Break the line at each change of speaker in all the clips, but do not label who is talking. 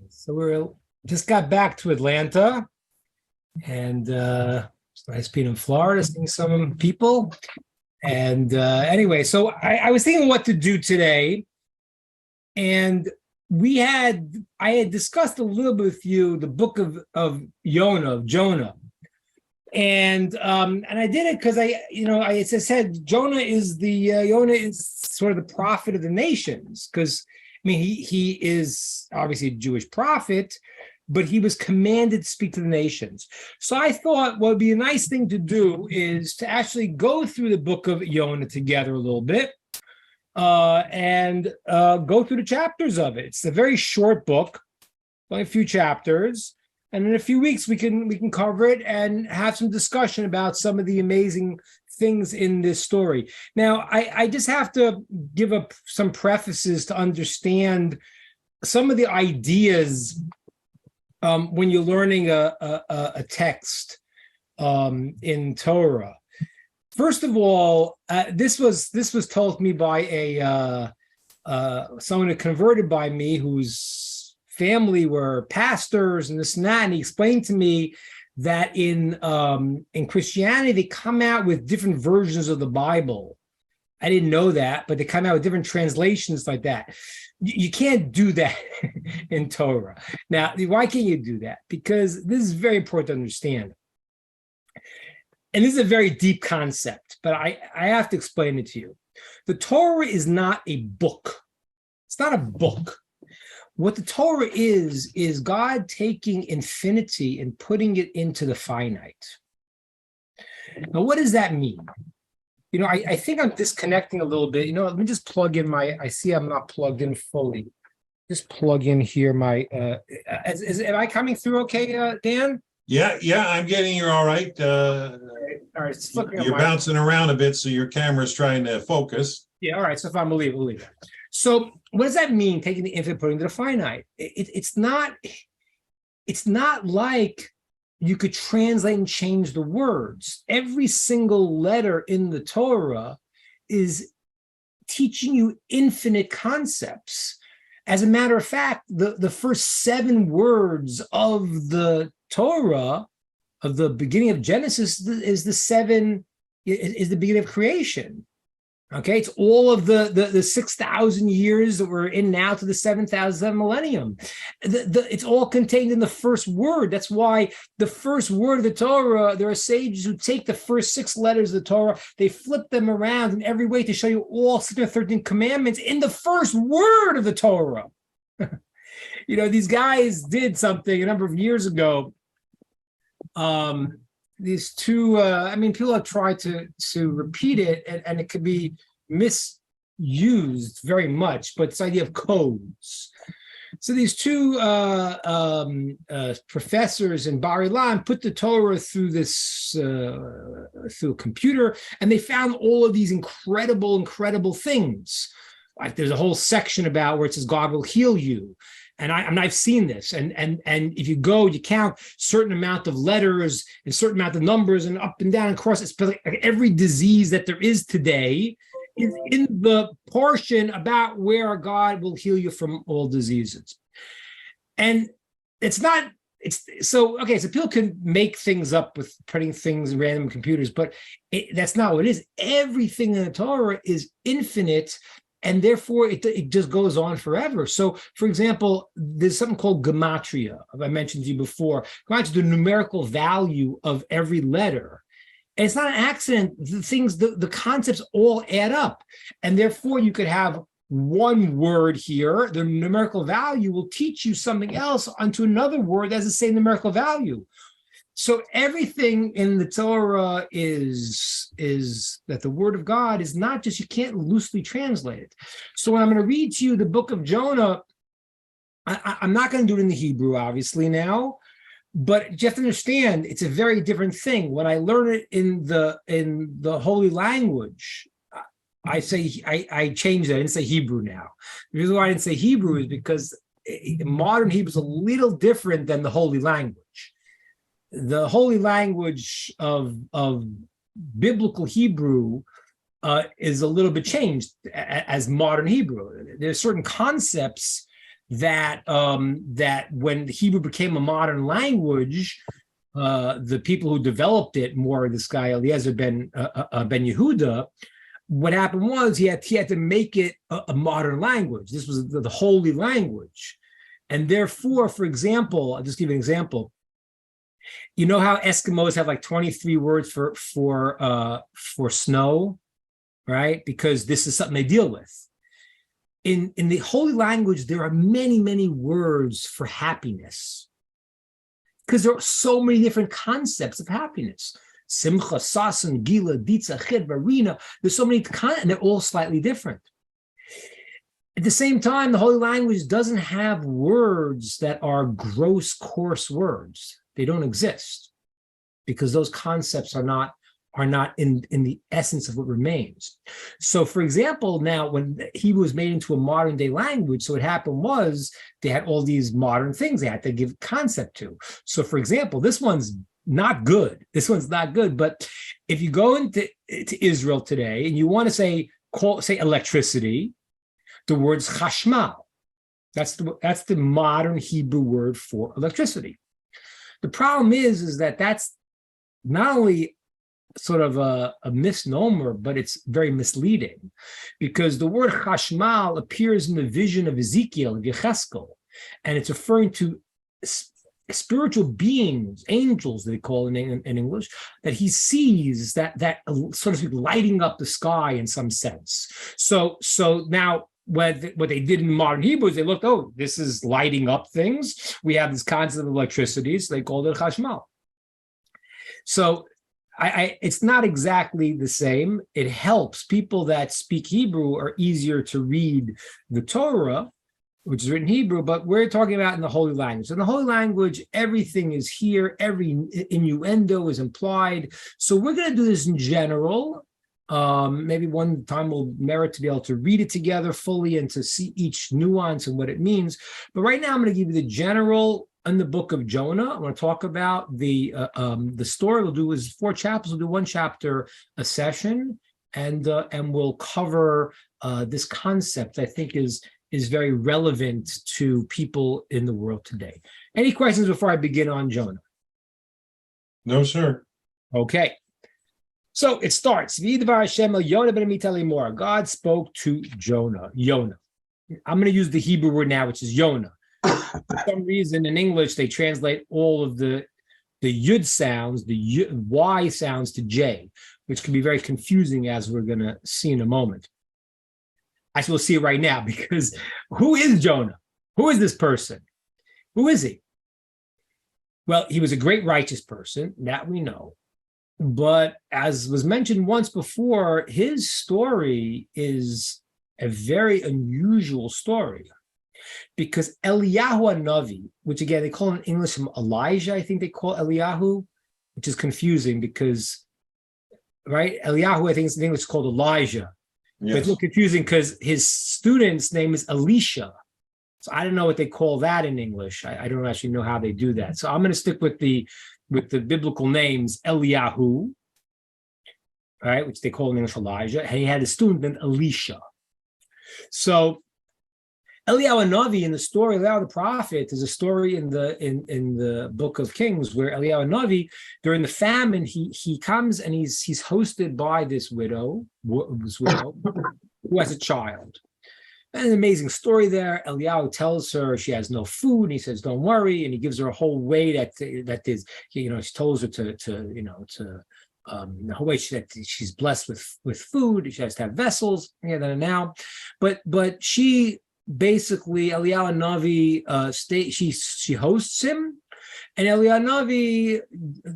So we're just got back to Atlanta, and it's nice being in Florida, seeing some people. And anyway, so I was thinking what to do today, and I had discussed a little bit with you the book of Jonah, and I did it because as I said, Jonah is sort of the prophet of the nations, because I mean he is obviously a Jewish prophet, but he was commanded to speak to the nations. So I thought what would be a nice thing to do is to actually go through the book of Jonah together a little bit, and go through the chapters of it. It's a very short book, only a few chapters. And in a few weeks, we can cover it and have some discussion about some of the amazing things in this story. Now, I just have to give up some prefaces to understand some of the ideas when you're learning a text in Torah. First of all, this was told to me by someone who converted by me, whose family were pastors and this and that, and he explained to me that in Christianity they come out with different versions of the Bible. I didn't know that, but they come out with different translations like that. You can't do that in Torah. Now, why can't you do that? Because this is very important to understand. And this is a very deep concept, but I have to explain it to you. The Torah is not a book. It's not a book. What the Torah is God taking infinity and putting it into the finite. Now, what does that mean? I think I'm disconnecting a little bit. Let me just plug in I see I'm not plugged in fully. Just plug in here am I coming through okay, Dan?
Yeah, I'm getting you all right.
All right,
you're bouncing around a bit, so your camera's trying to focus.
Yeah, all right, so if I'm believe it. So what does that mean, taking the infinite, putting it to the finite? It's not like you could translate and change the words. Every single letter in the Torah is teaching you infinite concepts. As a matter of fact, the first 7 words of the Torah, of the beginning of Genesis, is the beginning of creation. Okay, it's all of the 6,000 years that we're in now to the 7,000 millennium. It's all contained in the first word. That's why the first word of the Torah, there are sages who take the first 6 letters of the Torah, they flip them around in every way to show you all 613 commandments in the first word of the Torah. These guys did something a number of years ago. These two, people have tried to repeat it, and it could be misused very much, but this idea of codes. So these two professors in Bar Ilan put the Torah through a computer, and they found all of these incredible things. Like there's a whole section about where it says God will heal you. And I've seen this, and if you go, you count certain amount of letters and certain amount of numbers and up and down and across. It's like every disease that there is today is in the portion about where God will heal you from all diseases. And so people can make things up with putting things in random computers, but that's not what it is. Everything in the Torah is infinite. And therefore, it just goes on forever. So, for example, there's something called gematria. I mentioned to you before. Gematria is the numerical value of every letter. And it's not an accident. The concepts all add up. And therefore, you could have one word here. The numerical value will teach you something else onto another word that has the same numerical value. So everything in the Torah is that the word of God is not just, you can't loosely translate it. So when I'm going to read to you the book of Jonah, I'm not going to do it in the Hebrew, obviously, now, but you have to understand it's a very different thing. When I learn it in the holy language, I changed that. I didn't say Hebrew now. The reason why I didn't say Hebrew is because modern Hebrew is a little different than the holy language. The holy language of biblical Hebrew is a little bit changed as modern Hebrew. There's certain concepts that when Hebrew became a modern language, the people who developed it, more this guy Eliezer ben Yehuda, what happened was he had to make it a modern language. This was the holy language, and therefore, for example, I'll just give you an example. You know how Eskimos have like 23 words for snow, right? Because this is something they deal with. In the holy language, there are many, many words for happiness, because there are so many different concepts of happiness. Simcha, sasan, gila, ditza, chedva, rina. There's so many, and they're all slightly different. At the same time, the holy language doesn't have words that are gross, coarse words. They don't exist, because those concepts are not in the essence of what remains. So, for example, now when Hebrew was made into a modern day language, so what happened was they had all these modern things they had to give concept to. So, for example, this one's not good. This one's not good. But if you go into Israel today and you want to say electricity, the word's chashmal. That's the modern Hebrew word for electricity. The problem is that that's not only sort of a misnomer, but it's very misleading, because the word chashmal appears in the vision of Ezekiel, Yecheskel, and it's referring to spiritual beings, angels they call in English, that he sees that sort of speak lighting up the sky in some sense. So now what they did in modern Hebrew is they looked, oh, this is lighting up things. We have this concept of electricity, so they called it chashmal. So it's not exactly the same. It helps. People that speak Hebrew are easier to read the Torah, which is written in Hebrew, but we're talking about in the holy language. In the holy language, everything is here. Every innuendo is implied. So we're going to do this in general. Maybe one time we'll merit to be able to read it together fully and to see each nuance and what it means. But right now, I'm going to give you the general. In the book of Jonah, I want to talk about the story. We'll do is 4 chapters. We'll do 1 chapter a session, and we'll cover this concept. I think is very relevant to people in the world today. Any questions before I begin on Jonah?
No, sir.
Okay. So it starts. God spoke to Jonah. Yonah. I'm going to use the Hebrew word now, which is Yonah. For some reason in English, they translate all of the yud sounds, the Y sounds to J, which can be very confusing, as we're going to see in a moment. I will see it right now, because who is Jonah? Who is this person? Who is he? Well, he was a great righteous person, that we know. But as was mentioned once before, his story is a very unusual story. Because Eliyahu Hanavi, which again they call in English Elijah, I think they call Eliyahu, which is confusing because, right? Eliyahu, I think in English is called Elijah. Yes. But it's a little confusing because his student's name is Elisha. So I don't know what they call that in English. I don't actually know how they do that. So I'm going to stick with the biblical names Eliyahu, right, which they call in English Elijah, and he had a student named Elisha. So Eliyahu Hanavi in the story, Eliyahu the prophet, is a story in the book of Kings where Eliyahu Hanavi, during the famine, he comes and he's hosted by this widow who has a child. And an amazing story there. Eliyahu tells her she has no food, and he says, "Don't worry," and he gives her a whole way that is, he tells her the whole way that she's blessed with food. She has to have vessels, now, but she. Basically, Eliyahu Hanavi she hosts him, and Eliyahu Hanavi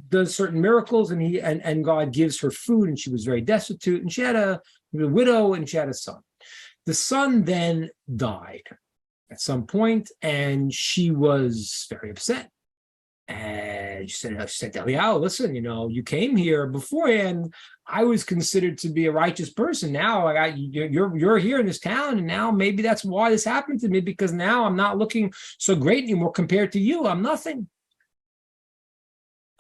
does certain miracles, and God gives her food, and she was very destitute, and she had a widow, and she had a son. The son then died at some point, and she was very upset. And she said to Eliyahu, "Listen, you came here beforehand. I was considered to be a righteous person. Now you're here in this town, and now maybe that's why this happened to me, because now I'm not looking so great anymore compared to you. I'm nothing."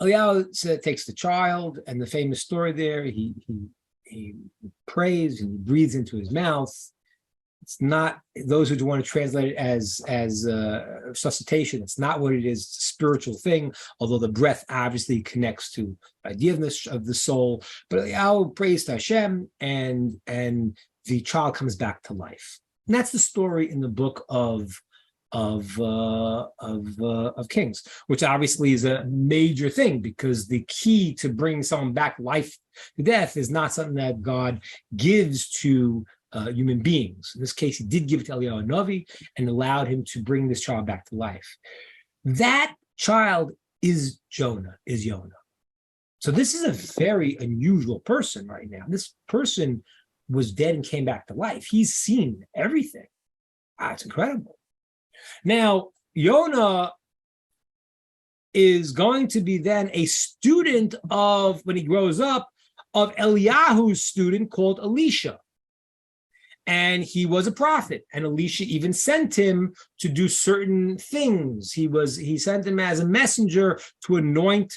Eliyahu takes the child, and the famous story there, he prays and he breathes into his mouth, It's not, those who want to translate it as resuscitation. It's not what it is. It's a spiritual thing, although the breath obviously connects to the idea of the soul. But Eliyahu prays to Hashem, and the child comes back to life. And that's the story in the book of Kings, which obviously is a major thing, because the key to bringing someone back life to death is not something that God gives to human beings. In this case, he did give it to Eliyahu Navi and allowed him to bring this child back to life. That child is Yonah. So this is a very unusual person right now. This person was dead and came back to life. He's seen everything. It's incredible. Now, Yonah is going to be then a student of, when he grows up, of Eliyahu's student called Elisha. And he was a prophet, and Elisha even sent him to do certain things. He sent him as a messenger to anoint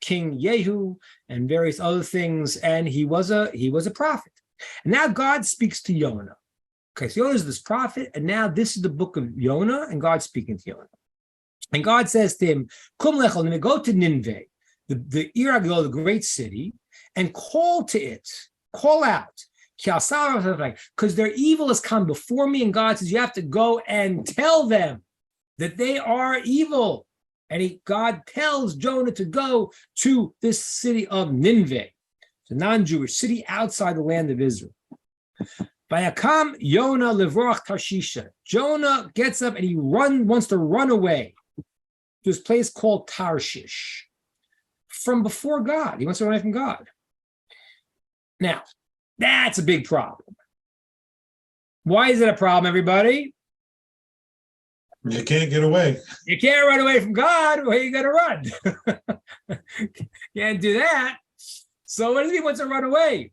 King Yehu and various other things, and he was a prophet. And now God speaks to Yonah. Okay, so Yonah is this prophet, and now this is the book of Yonah, and God's speaking to Yonah. And God says to him, "Kum lechol, go to Nineveh, the Ir HaGadol, the great city, and call to it, call out, because their evil has come before me." And God says, you have to go and tell them that they are evil. And God tells Jonah to go to this city of Nineveh, the non-Jewish city outside the land of Israel. Vayakam Yonah levrach Tarshisha. Jonah gets up and he wants to run away to this place called Tarshish from before God. He wants to run away from God. Now, that's a big problem. Why is it a problem, everybody?
You can't get away.
You can't run away from God. Where are you going to run? Can't do that. So what does he want to run away?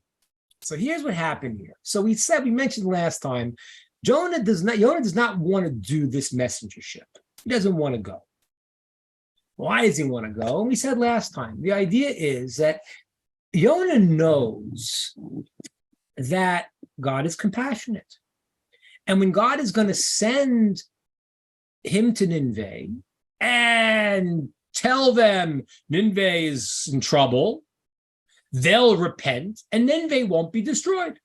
So here's what happened here. So we mentioned last time, Yonah does not want to do this messengership. He doesn't want to go. Why does he want to go? And we said last time, the idea is that Yonah knows that God is compassionate. And when God is going to send him to Nineveh and tell them Nineveh is in trouble, they'll repent and Nineveh won't be destroyed.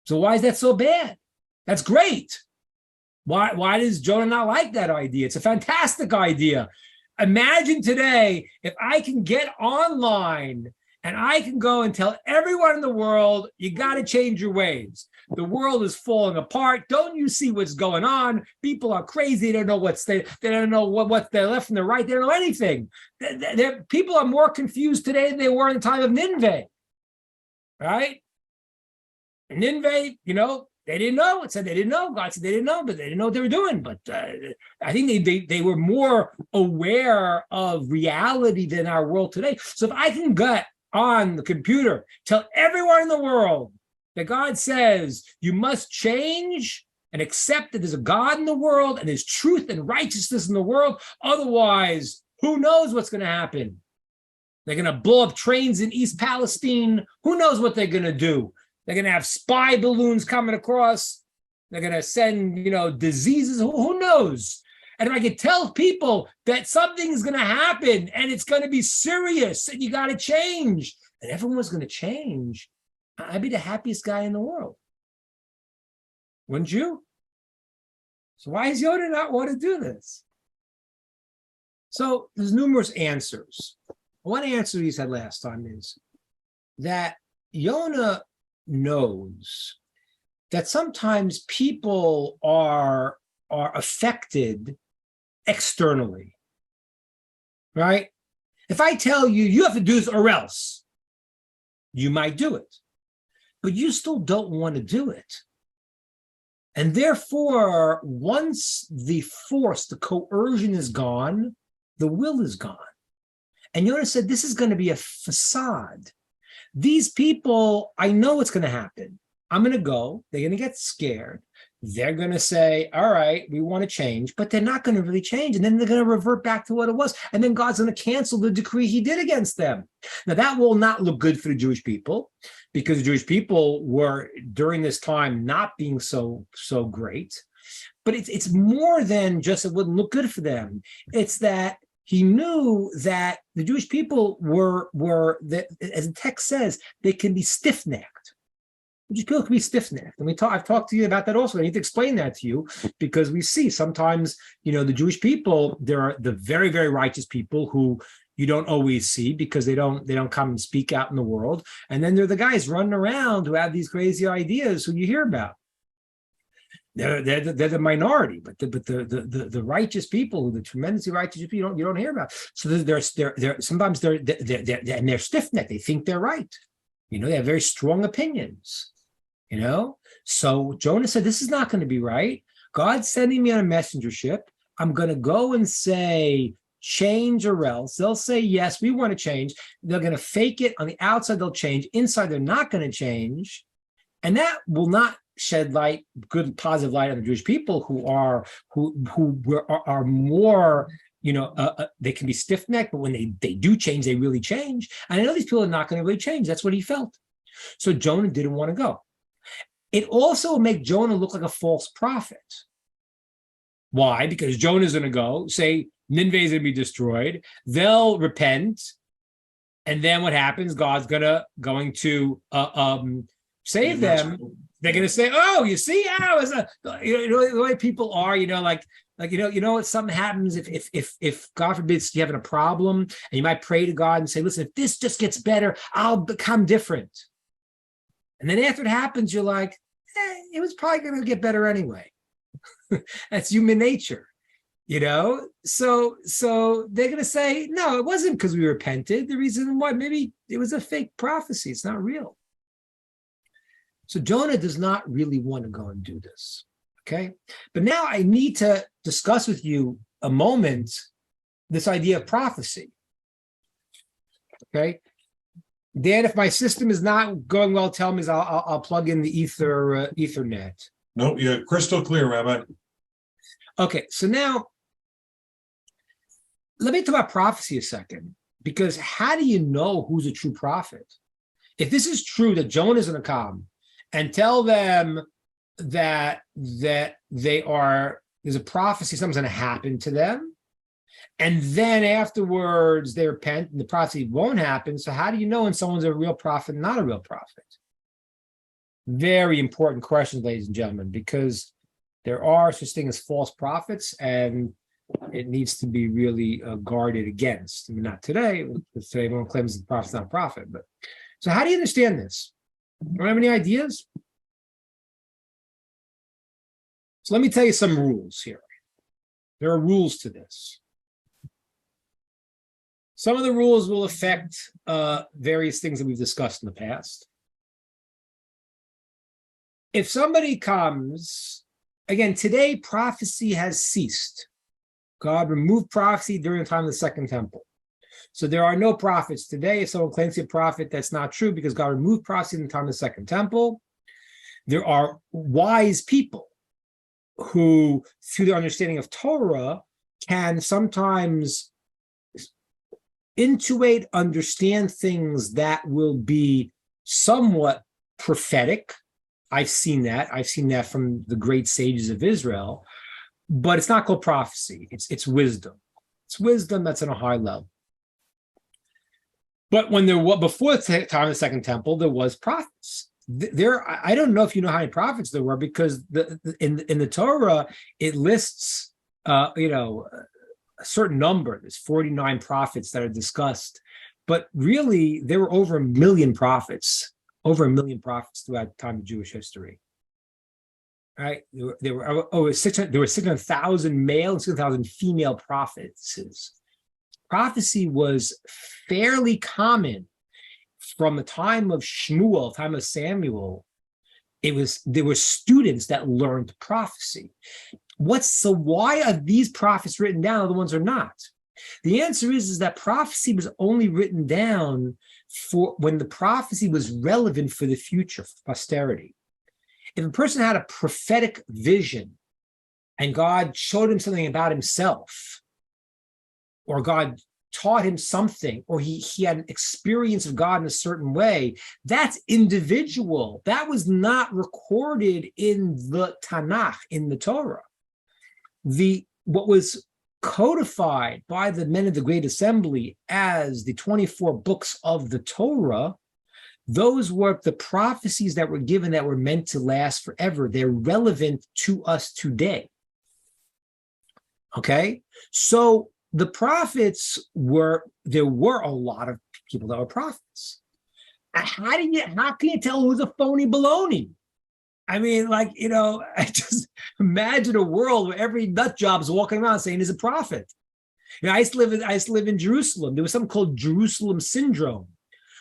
So why is that so bad? That's great. Why does Jonah not like that idea? It's a fantastic idea. Imagine today if I can get online and I can go and tell everyone in the world, you got to change your ways. The world is falling apart. Don't you see what's going on? People are crazy. They don't know they don't know what's their left and their right. They don't know anything. People are more confused today than they were in the time of Nineveh. Right? Nineveh, they didn't know. It said they didn't know. God said they didn't know, but they didn't know what they were doing. But I think they were more aware of reality than our world today. So if I can get on the computer, tell everyone in the world that God says you must change and accept that there's a God in the world and there's truth and righteousness in the world. Otherwise, who knows what's going to happen? They're going to blow up trains in East Palestine. Who knows what they're going to do? They're going to have spy balloons coming across. They're going to send, diseases. Who knows? And if I could tell people that something's going to happen and it's going to be serious and you got to change, and everyone's going to change, I'd be the happiest guy in the world. Wouldn't you? So why does Yonah not want to do this? So there's numerous answers. One answer he said last time is that Yonah knows that sometimes people are affected externally, right? If I tell you, you have to do this or else, you might do it, but you still don't want to do it. And therefore, once the force, the coercion is gone, the will is gone. And Yonah said, this is going to be a facade. These people, I know what's going to happen. I'm going to go. They're going to get scared. they're going to say, all right, we want to change, but they're not going to really change. And then they're going to revert back to what it was. And then God's going to cancel the decree he did against them. Now, that will not look good for the Jewish people, because the Jewish people were, during this time, not being so great. But it's more than just it wouldn't look good for them. It's that he knew that the Jewish people were that, as the text says, they can be stiff-necked. Jewish people can be stiff-necked, and I've talked to you about that also. I need to explain that to you, because we see sometimes, the Jewish people, there are the very, very righteous people who you don't always see because they don't come and speak out in the world, and then there are the guys running around who have these crazy ideas who you hear about. They're the minority, but the righteous people, the tremendously righteous people, you don't hear about. So they're sometimes they're stiff-necked. They think they're right. They have very strong opinions. So Jonah said, this is not going to be right. God's sending me on a messengership. I'm going to go and say, change or else. They'll say, yes, we want to change. They're going to fake it. On the outside, they'll change. Inside, they're not going to change. And that will not shed light, good, positive light on the Jewish people who are more, they can be stiff-necked, but when they do change, they really change. And I know these people are not going to really change. That's what he felt. So Jonah didn't want to go. It also will make Jonah look like a false prophet. Why? Because Jonah's going to go, say Nineveh is going to be destroyed. They'll repent. And then what happens? God's going to save them. They're going to say, "Oh, you see how the way people are, if something happens, if God forbid you're having a problem, and you might pray to God and say, listen, if this just gets better, I'll become different." And then after it happens, you're like, it was probably going to get better anyway. That's human nature, So they're going to say, no, it wasn't because we repented. The reason why, maybe it was a fake prophecy. It's not real. So Jonah does not really want to go and do this, okay? But now I need to discuss with you a moment this idea of prophecy, okay? Dan, if my system is not going well, tell me. I'll plug in the Ethernet.
No, you're crystal clear, Rabbi.
Okay, so now let me talk about prophecy a second, because how do you know who's a true prophet? If this is true that Jonah is going to come and tell them that there's a prophecy, something's going to happen to them, and then afterwards they repent and the prophecy won't happen. So how do you know when someone's a real prophet and not a real prophet? Very important questions, ladies and gentlemen, because there are such things as false prophets, and it needs to be really guarded against. I mean, not today, because today everyone claims the prophet's not a prophet. But so how do you understand this? Do you have any ideas? So let me tell you some rules here. There are rules to this. Some of the rules will affect various things that we've discussed in the past. If somebody comes, again, today prophecy has ceased. God removed prophecy during the time of the Second Temple. So there are no prophets today. If someone claims to be a prophet, that's not true, because God removed prophecy in the time of the Second Temple. There are wise people who, through their understanding of Torah, can sometimes intuit, understand things that will be somewhat prophetic. I've seen that. I've seen that from the great sages of Israel, but it's not called prophecy. It's wisdom. It's wisdom that's on a high level. But when before the time of the Second Temple, there was prophets. I don't know if you know how many prophets there were, because in the Torah it lists a certain number. There's 49 prophets that are discussed, but really there were over 1 million prophets. Over 1 million prophets throughout the time of Jewish history. Right? There were 600,000 male and 600,000 female prophetesses. Prophecy was fairly common from the time of Shmuel, time of Samuel. There were students that learned prophecy. Why are these prophets written down, other ones are not? The answer is that prophecy was only written down for when the prophecy was relevant for the future, for posterity. If a person had a prophetic vision and God showed him something about himself, or God taught him something, or he had an experience of God in a certain way, that's individual. That was not recorded in the Tanakh, in the Torah. What was codified by the men of the Great Assembly as the 24 books of the Torah, those were the prophecies that were given that were meant to last forever. They're relevant to us today. Okay? So the prophets there were a lot of people that were prophets. How can you tell who's a phony baloney? I mean, I just imagine a world where every nut job is walking around saying he's a prophet. I used to live in Jerusalem. There was something called Jerusalem syndrome,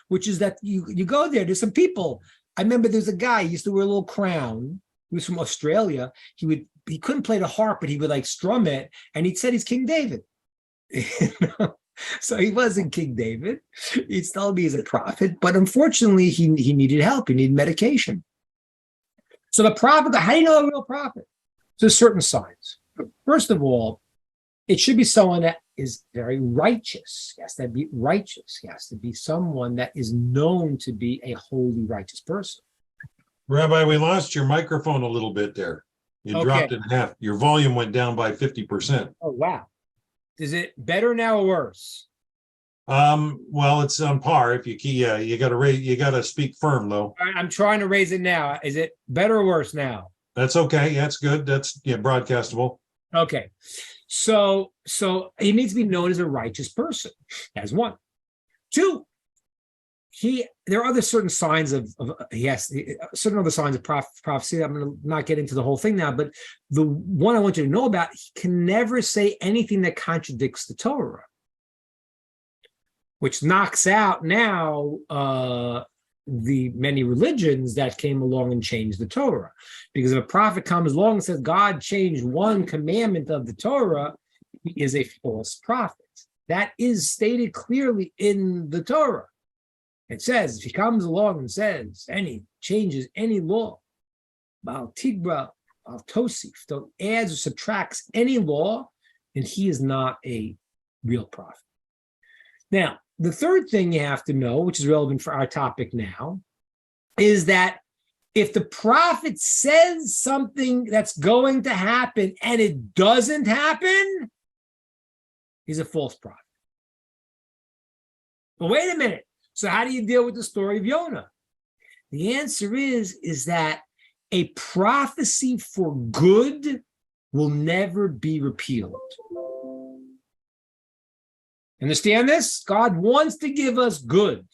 which is that you go there's some people. I remember there's a guy, he used to wear a little crown. He was from Australia. He couldn't play the harp, but he would strum it, and he said he's King David. So he wasn't King David. He's telling me he's a prophet, but unfortunately he needed help. He needed medication. So the prophet, how do you know a real prophet? There's certain signs. First of all, it should be someone that is very righteous. He has to be righteous. He has to be someone that is known to be a holy, righteous person.
Rabbi, we lost your microphone a little bit there. You dropped it in half. Your volume went down by 50%.
Oh, wow. Is it better now or worse?
Well, it's on par. If you got to speak firm though.
I'm trying to raise it now. Is it better or worse now?
That's okay. That's good. That's broadcastable.
Okay. So he needs to be known as a righteous person. That's one. Two, there are other certain signs of certain other signs of prophecy. I'm going to not get into the whole thing now, but the one I want you to know about, he can never say anything that contradicts the Torah, which knocks out now the many religions that came along and changed the Torah. Because if a prophet comes along and says God changed one commandment of the Torah, he is a false prophet. That is stated clearly in the Torah. It says, if he comes along and says changes any law, Baal Tigra, Baal Tosif, don't adds or subtracts any law, then he is not a real prophet. Now, the third thing you have to know, which is relevant for our topic now, is that if the prophet says something that's going to happen and it doesn't happen, he's a false prophet. But wait a minute. So how do you deal with the story of Yonah? The answer is that a prophecy for good will never be repealed. Understand this? God wants to give us good.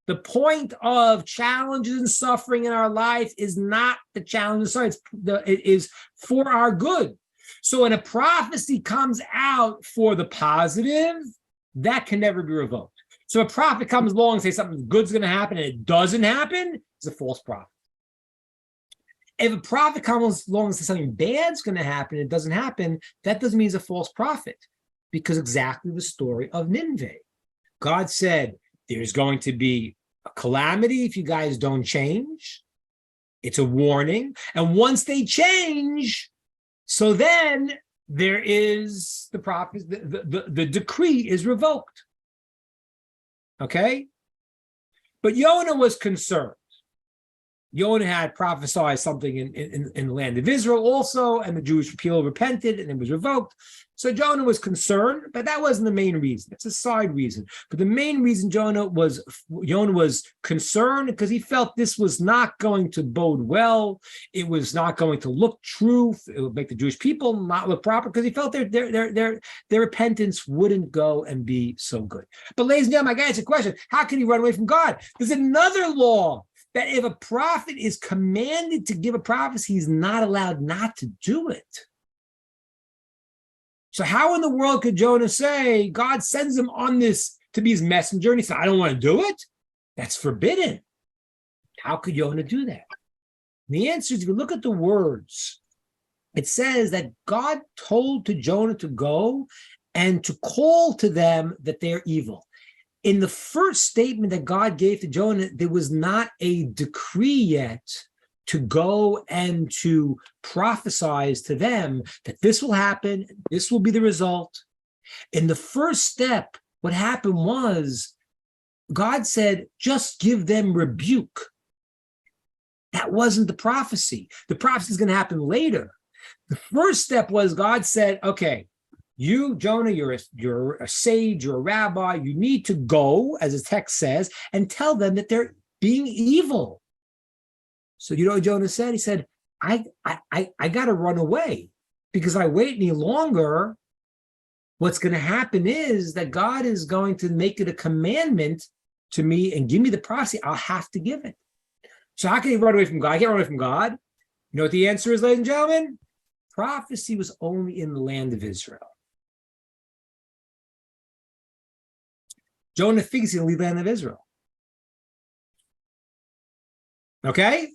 The point of challenges and suffering in our life is not the challenge and suffering. It is for our good. So when a prophecy comes out for the positive, that can never be revoked. So a prophet comes along and says something good's going to happen and it doesn't happen, it's a false prophet. If a prophet comes along and says something bad's going to happen and it doesn't happen, that doesn't mean he's a false prophet. Because exactly the story of Nineveh. God said, there's going to be a calamity if you guys don't change. It's a warning. And once they change, so then there is the prophet, the decree is revoked. Okay? But Yonah was concerned. Yonah had prophesied something in the land of Israel also, and the Jewish people repented and it was revoked. So Jonah was concerned, but that wasn't the main reason. It's a side reason. But the main reason Jonah was concerned because he felt this was not going to bode well. It was not going to look true. It would make the Jewish people not look proper because he felt their repentance wouldn't go and be so good. But ladies and gentlemen, I got to ask a question. How can he run away from God? There's another law that if a prophet is commanded to give a prophecy, he's not allowed not to do it. So how in the world could Jonah say God sends him on this to be his messenger and he said, I don't want to do it? That's forbidden. How could Jonah do that? And the answer is, if you look at the words, it says that God told to Jonah to go and to call to them that they're evil. In the first statement that God gave to Jonah, there was not a decree yet to go and to prophesize to them that this will happen, this will be the result. In the first step, what happened was God said, just give them rebuke. That wasn't the prophecy. The prophecy is going to happen later. The first step was God said, okay, you, Jonah, you're a sage, you're a rabbi, you need to go, as the text says, and tell them that they're being evil. So you know what Jonah said? He said, I got to run away, because if I wait any longer, what's going to happen is that God is going to make it a commandment to me and give me the prophecy. I'll have to give it. So how can he run away from God? I can't run away from God. You know what the answer is, ladies and gentlemen? Prophecy was only in the land of Israel. Jonah thinks he'll leave the land of Israel. Okay?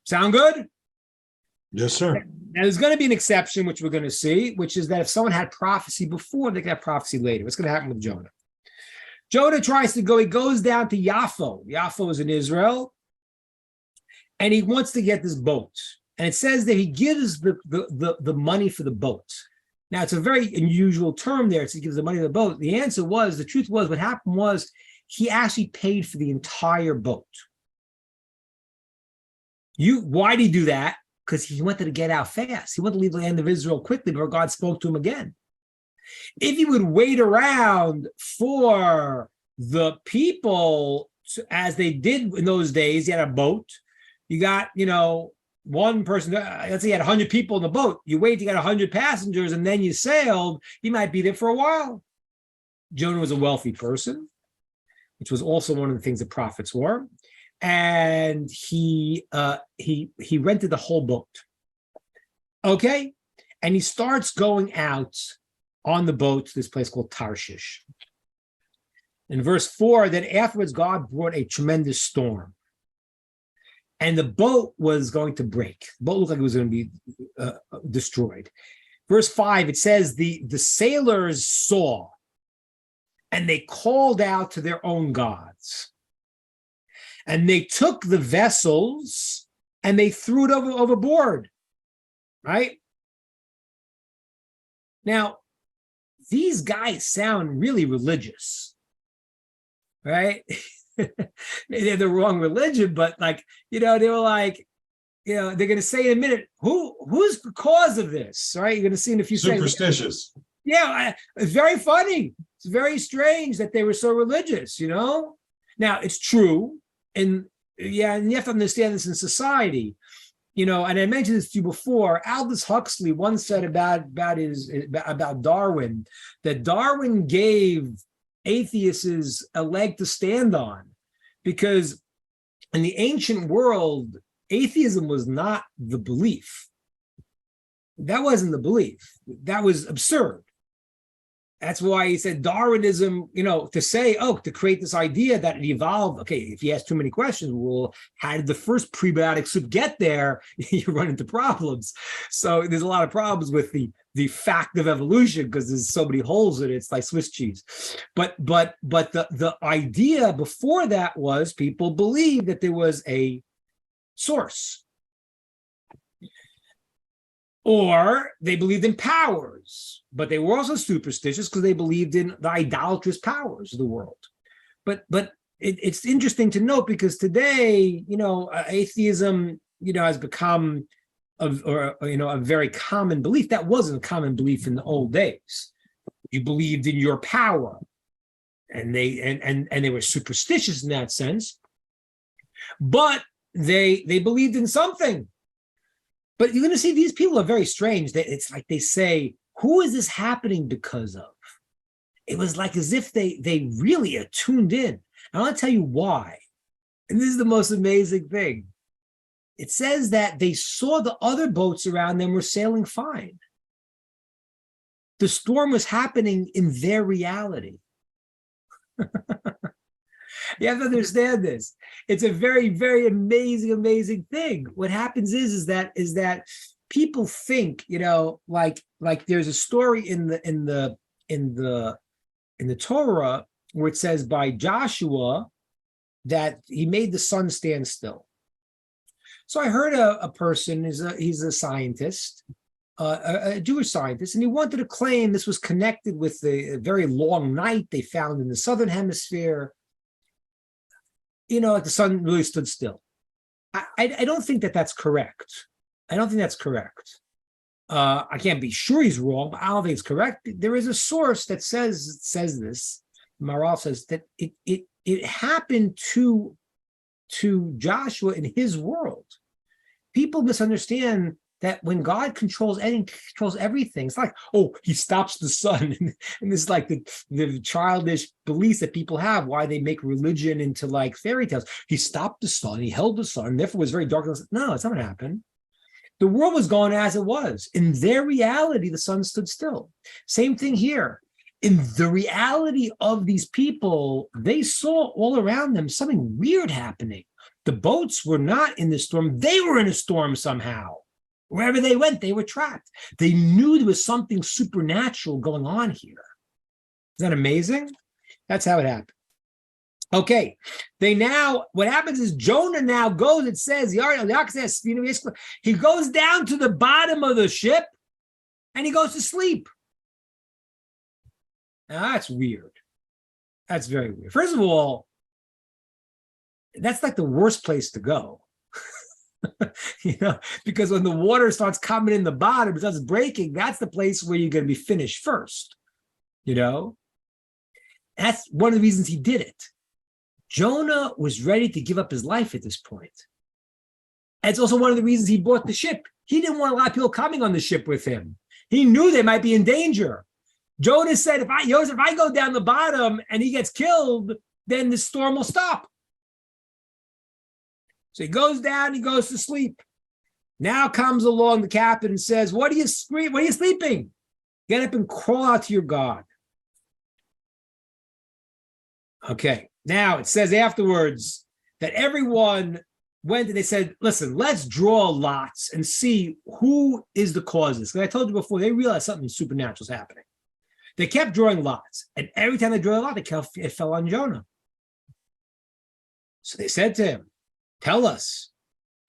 Sound good?
Yes, sir.
Now, there's going to be an exception, which we're going to see, which is that if someone had prophecy before, they can have prophecy later. What's going to happen with Jonah? Jonah tries to go, he goes down to Yaffo. Yaffo is in Israel, and he wants to get this boat. And it says that he gives the money for the boat. Now, it's a very unusual term there. He gives the money to the boat. The answer was, the truth was, what happened was he actually paid for the entire boat. Why did he do that? Because he wanted to get out fast. He wanted to leave the land of Israel quickly before God spoke to him again. If he would wait around for the people, as they did in those days, you had a boat. You got, one person, let's say you had 100 people in the boat. You wait, you got 100 passengers, and then you sailed. You might be there for a while. Jonah was a wealthy person, which was also one of the things the prophets were. And he rented the whole boat. Okay? And he starts going out on the boat to this place called Tarshish. In verse 4, then afterwards God brought a tremendous storm. And the boat was going to break. The boat looked like it was going to be destroyed. Verse 5, it says, the sailors saw, and they called out to their own gods. And they took the vessels and they threw it overboard, right? Now, these guys sound really religious, right? They're the wrong religion, but they were like, they're going to say in a minute, who's the cause of this, right? You're going to see in a few seconds.
Superstitious.
Yeah, it's very funny. It's very strange that they were so religious, Now, it's true. And you have to understand this in society, and I mentioned this to you before. Aldous Huxley once said about Darwin, that Darwin gave atheists a leg to stand on, because in the ancient world, atheism was not the belief. That wasn't the belief. That was absurd. That's why he said Darwinism, to create this idea that it evolved. Okay, if you ask too many questions, well, how did the first prebiotic soup get there? You run into problems. So there's a lot of problems with the fact of evolution, because there's so many holes in it. It's like Swiss cheese. But the idea before that was people believed that there was a source. Or they believed in powers, but they were also superstitious because they believed in the idolatrous powers of the world. But it's interesting to note, because today, atheism, has become a very common belief. That wasn't a common belief in the old days. You believed in your power, and they were superstitious in that sense. But they believed in something. But you're going to see these people are very strange. It's like they say, who is this happening because of? It was like as if they really are tuned in. I want to tell you why. And this is the most amazing thing. It says that they saw the other boats around them were sailing fine. The storm was happening in their reality. You have to understand this. It's a very, very amazing thing. What happens is that people think, like there's a story in the Torah where it says by Joshua that he made the sun stand still. So I heard a person, he's a scientist, a Jewish scientist, and he wanted to claim this was connected with the very long night they found in the southern hemisphere. Like the sun really stood still. I don't think that's correct. I don't think that's correct. I can't be sure he's wrong, but I don't think it's correct. There is a source that says this. Maharal says that it happened to Joshua in his world. People misunderstand that when God controls anything, controls everything. It's like, oh, he stops the sun. And this is like the childish beliefs that people have, why they make religion into like fairy tales. He stopped the sun, he held the sun, and therefore it was very dark. No, that's not what happened. The world was going as it was. In their reality, the sun stood still. Same thing here. In the reality of these people, they saw all around them something weird happening. The boats were not in the storm. They were in a storm somehow. Wherever they went, they were trapped. They knew there was something supernatural going on here. Isn't that amazing? That's how it happened. Okay, what happens is Jonah now goes, it says, he goes down to the bottom of the ship and he goes to sleep. Now that's weird. That's very weird. First of all, that's like the worst place to go. Because when the water starts coming in the bottom, it starts breaking, that's the place where you're going to be finished first. That's one of the reasons he did it. Jonah was ready to give up his life at this point. And it's also one of the reasons he bought the ship. He didn't want a lot of people coming on the ship with him. He knew they might be in danger. Jonah said, if I go down the bottom and he gets killed, then the storm will stop. So he goes down, he goes to sleep. Now comes along the captain and says, what are you sleeping? Get up and crawl out to your God. Okay. Now it says afterwards that everyone went and they said, listen, let's draw lots and see who is the cause of this. Because I told you before, they realized something supernatural is happening. They kept drawing lots. And every time they drew a lot, it fell on Jonah. So they said to him, tell us.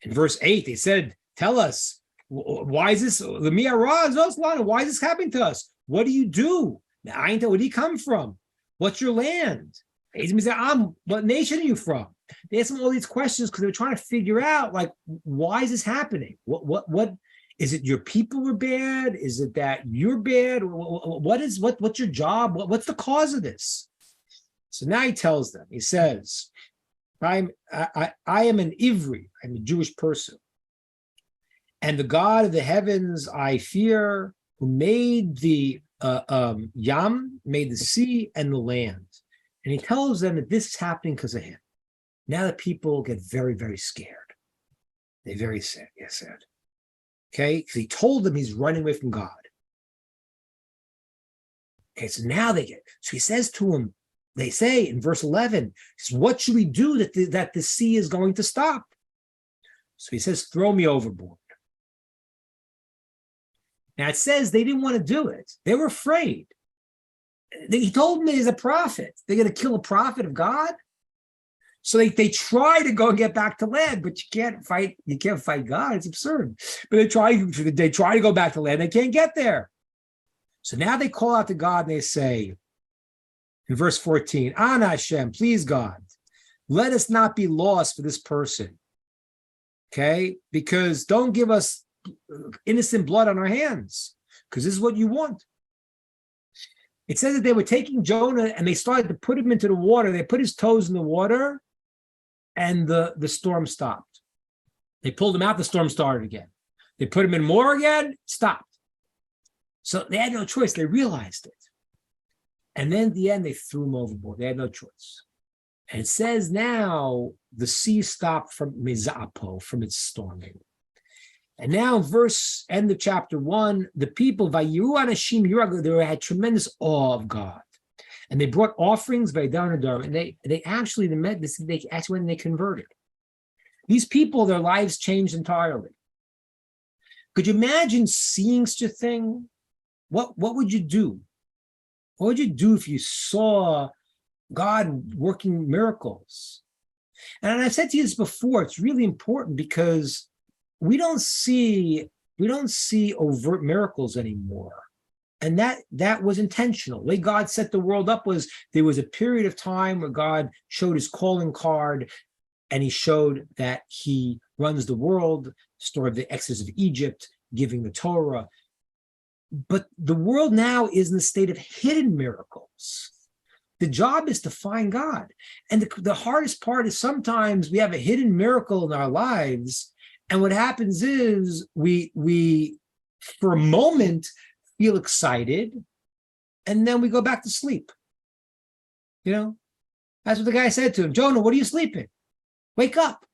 In verse 8, they said, tell us, why is this? Why is this happening to us? What do you do? Where do you come from? What's your land? He said, what nation are you from? They asked him all these questions because they were trying to figure out, like, why is this happening? What is it? Your people were bad? Is it that you're bad? What's your job? What's the cause of this? So now he tells them. He says, I am an Ivri. I'm a Jewish person, and the God of the heavens I fear, who made the Yam, made the sea and the land. And he tells them that this is happening because of him. Now the people get very, very scared. They're very sad. Okay, because he told them he's running away from God. Okay, so now so he says to him, they say in verse 11, what should we do that the sea is going to stop? So he says, throw me overboard. Now it says they didn't want to do it. They were afraid. He told them he's a prophet. They're going to kill a prophet of God. So they try to go and get back to land, but you can't fight God. It's absurd. But they try to go back to land. They can't get there. So now they call out to God and they say, in verse 14, Ana Hashem, please God, let us not be lost for this person. Okay? Because don't give us innocent blood on our hands, because this is what you want. It says that they were taking Jonah and they started to put him into the water. They put his toes in the water and the storm stopped. They pulled him out, the storm started again. They put him in more again, stopped. So they had no choice. They realized it. And then at the end, they threw him overboard. They had no choice. And it says now the sea stopped from Mizapo, from its storming. And now, end of chapter 1, the people, Vayiru Anashim Yiragu, they had tremendous awe of God. And they brought offerings by Darnadar, and they actually when they converted. These people, their lives changed entirely. Could you imagine seeing such a thing? What would you do? What would you do if you saw God working miracles? And I've said to you this before, it's really important because we don't see overt miracles anymore. And that was intentional. The way God set the world up was there was a period of time where God showed his calling card, and he showed that he runs the world, story of the Exodus of Egypt, giving the Torah. But the world now is in the state of hidden miracles. The job is to find God. And the hardest part is sometimes we have a hidden miracle in our lives. And what happens is we for a moment, feel excited, and then we go back to sleep. You know, that's what the guy said to him. Jonah, what are you sleeping? Wake up.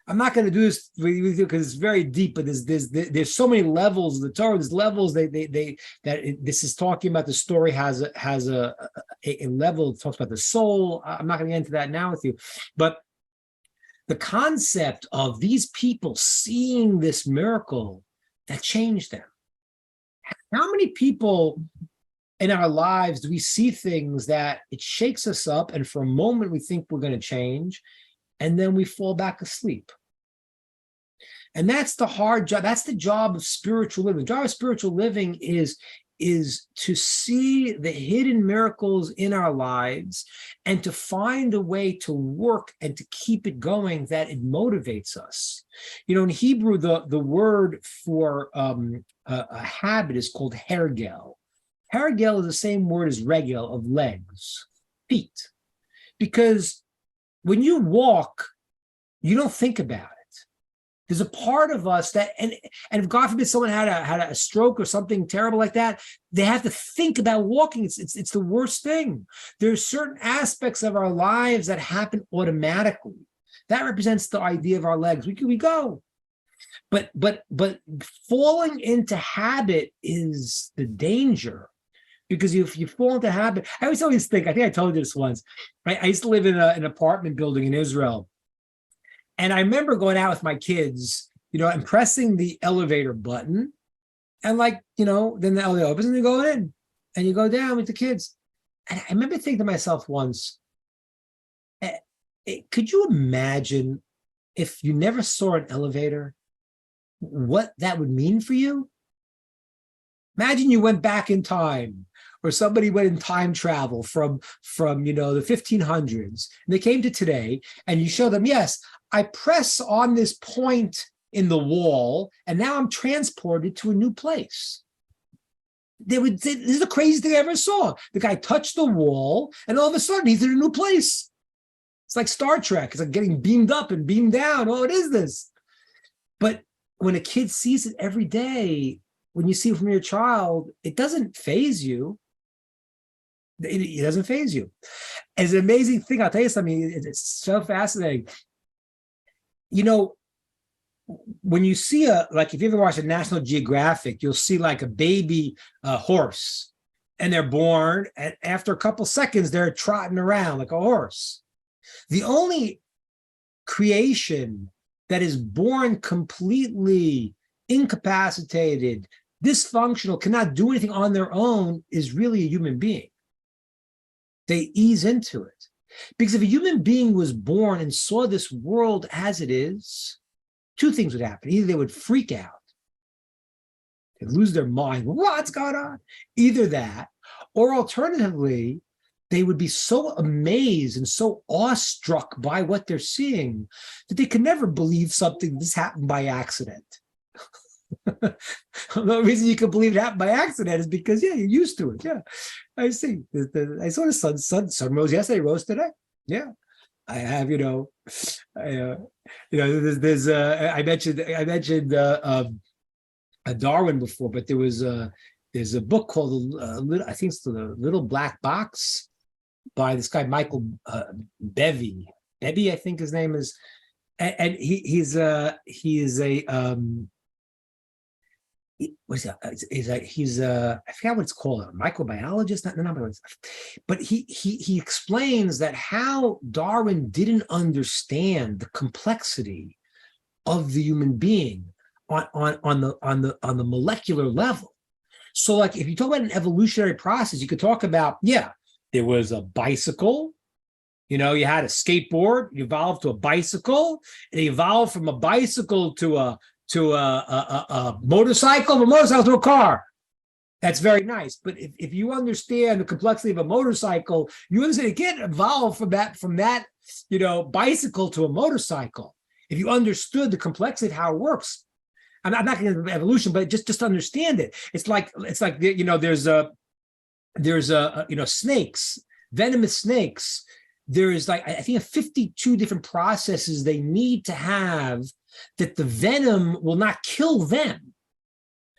I'm not going to do this with you because it's very deep, but there's so many levels of the Torah. There's levels this is talking about. The story has a level. It talks about the soul. I'm not going to get into that now with you, but the concept of these people seeing this miracle that changed them. How many people in our lives do we see things that it shakes us up, and for a moment we think we're going to change, and then we fall back asleep? And that's the hard job. That's the job of spiritual living. The job of spiritual living is to see the hidden miracles in our lives and to find a way to work and to keep it going, that it motivates us. You know, in Hebrew, the word for a habit is called hergel. Hergel is the same word as regel, of legs, feet. Because when you walk, you don't think about it. There's a part of us that, and if God forbid someone had a stroke or something terrible like that, they have to think about walking. It's the worst thing. There's certain aspects of our lives that happen automatically. That represents the idea of our legs. We go. But falling into habit is the danger, because if you fall into habit, I always think, I think I told you this once. I used to live in an apartment building in Israel. And I remember going out with my kids, you know, and pressing the elevator button, and then the elevator opens and you go in and you go down with the kids. And I remember thinking to myself once, could you imagine if you never saw an elevator, what that would mean for you? Imagine you went back in time, or somebody went in time travel from the 1500s, and they came to today, and you show them, yes, I press on this point in the wall, and now I'm transported to a new place. They would say, this is the craziest thing I ever saw. The guy touched the wall, and all of a sudden he's in a new place. It's like Star Trek. It's like getting beamed up and beamed down. Oh, what is this? But when a kid sees it every day, when you see it from your child, it doesn't faze you. It doesn't faze you. It's an amazing thing. I'll tell you something. It's so fascinating. You know, when you see if you ever watch a National Geographic, you'll see like a baby horse, and they're born, and after a couple seconds, they're trotting around like a horse. The only creation that is born completely incapacitated, dysfunctional, cannot do anything on their own is really a human being. They ease into it. Because if a human being was born and saw this world as it is, two things would happen. Either they would freak out, they'd lose their mind, what's going on? Either that, or alternatively, they would be so amazed and so awestruck by what they're seeing that they could never believe something this happened by accident. The reason you can believe it happened by accident is because, you're used to it. Yeah, I see. I saw the sun rose yesterday, rose today. Yeah, I have. I mentioned Darwin before, but there's a book called I think it's the Little Black Box by this guy Michael Bevy. Bevy, I think his name is, and he is a what is that? He's I forgot what it's called, a microbiologist, but he explains that how Darwin didn't understand the complexity of the human being on the molecular level. So, like, if you talk about an evolutionary process, you could talk about, there was a bicycle, You know, you had a skateboard, you evolved to a bicycle, it evolved from a bicycle to a motorcycle, from a motorcycle to a car. That's very nice. But if you understand the complexity of a motorcycle, you understand it can't evolve from that, you know, bicycle to a motorcycle. If you understood the complexity of how it works, I'm not going to evolution, but just understand it. It's like you know, there's you know, snakes, venomous snakes. There is like, I think 52 different processes they need to have that the venom will not kill them.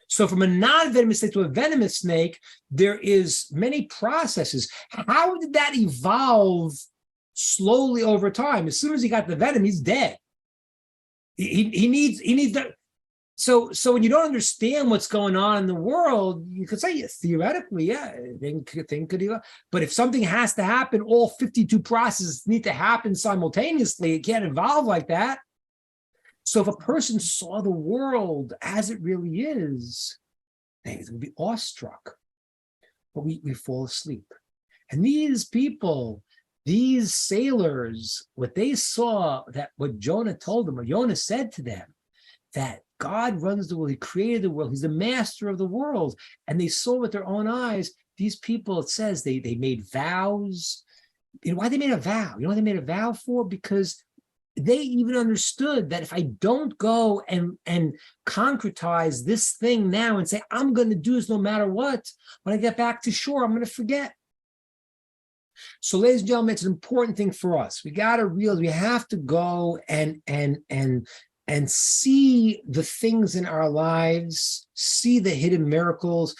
So from a non-venomous snake to a venomous snake, there is many processes. How did that evolve slowly over time? As soon as he got the venom, he's dead. He needs that. So when you don't understand what's going on in the world, you could say theoretically, yeah, thing could evolve. But if something has to happen, all 52 processes need to happen simultaneously. It can't evolve like that. So if a person saw the world as it really is, they would be awestruck. But we fall asleep. And these people, these sailors, what they saw, that what Jonah told them, or Jonah said to them, that God runs the world, he created the world, he's the master of the world. And they saw with their own eyes, these people, it says they made vows. You know why they made a vow? You know what they made a vow for? Because they even understood that if I don't go and concretize this thing now and say, I'm going to do this no matter what, when I get back to shore, I'm going to forget. So, ladies and gentlemen, it's an important thing for us. We got to realize we have to go and see the things in our lives, see the hidden miracles,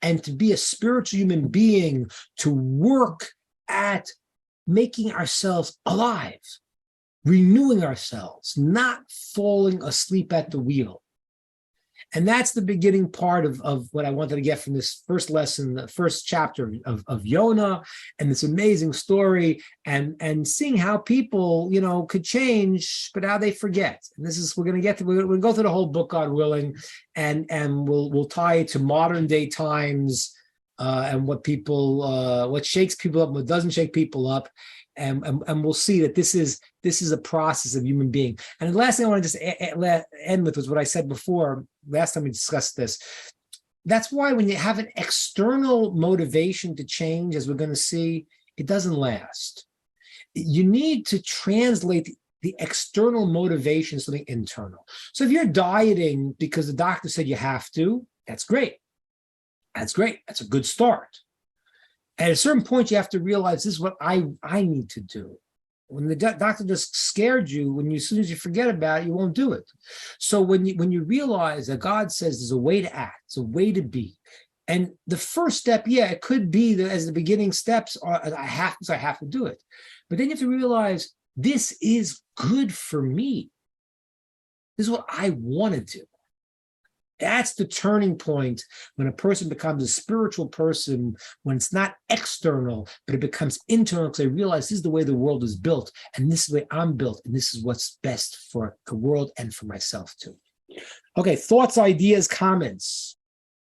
and to be a spiritual human being, to work at making ourselves alive, renewing ourselves, not falling asleep at the wheel. And that's the beginning part of what I wanted to get from this first lesson, the first chapter of Jonah, and this amazing story, and seeing how people, you know, could change, but how they forget. And this is, we're going to go through the whole book, God willing, and we'll tie it to modern day times, and what shakes people up, what doesn't shake people up. And we'll see that this is a process of human being. And the last thing I want to just end with was what I said before, last time we discussed this. That's why when you have an external motivation to change, as we're going to see, it doesn't last. You need to translate the external motivation to something internal. So if you're dieting because the doctor said you have to, that's great. That's great. That's a good start. At a certain point, you have to realize this is what I need to do. When the doctor just scared you, as soon as you forget about it, you won't do it. So when you realize that God says there's a way to act, it's a way to be, and the first step, yeah, it could be that as the beginning steps are, I have to do it, but then you have to realize this is good for me. This is what I want to do. That's the turning point when a person becomes a spiritual person, when it's not external, but it becomes internal, because they realize this is the way the world is built, and this is the way I'm built, and this is what's best for the world and for myself too. Okay, thoughts, ideas, comments?